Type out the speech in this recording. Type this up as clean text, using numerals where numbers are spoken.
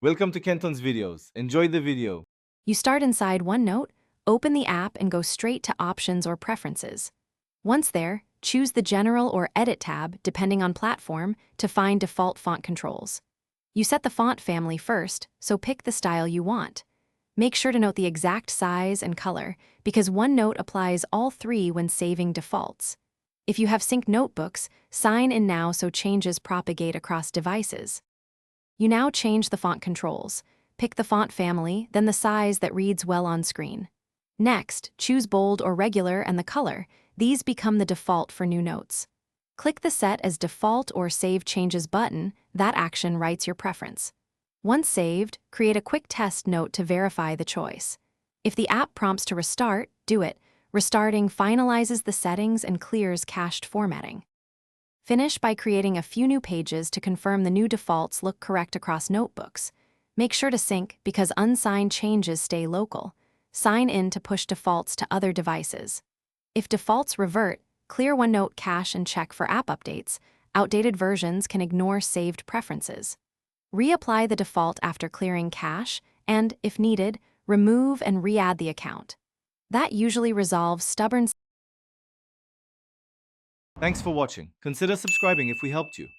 Welcome to Kenton's videos. Enjoy the video. You start inside OneNote, open the app and go straight to Options or Preferences. Once there, choose the General or Edit tab, depending on platform, to find default font controls. You set the font family first, so pick the style you want. Make sure to note the exact size and color, because OneNote applies all three when saving defaults. If you have synced notebooks, sign in now so changes propagate across devices. You now change the font controls. Pick the font family, then the size that reads well on screen. Next, choose bold or regular and the color. These become the default for new notes. Click the Set as Default or Save Changes button. That action writes your preference. Once saved, create a quick test note to verify the choice. If the app prompts to restart, do it. Restarting finalizes the settings and clears cached formatting. Finish by creating a few new pages to confirm the new defaults look correct across notebooks. Make sure to sync because unsigned changes stay local. Sign in to push defaults to other devices. If defaults revert, clear OneNote cache and check for app updates. Outdated versions can ignore saved preferences. Reapply the default after clearing cache, and, if needed, remove and re-add the account. That usually resolves stubborn. Thanks for watching. Consider subscribing if we helped you.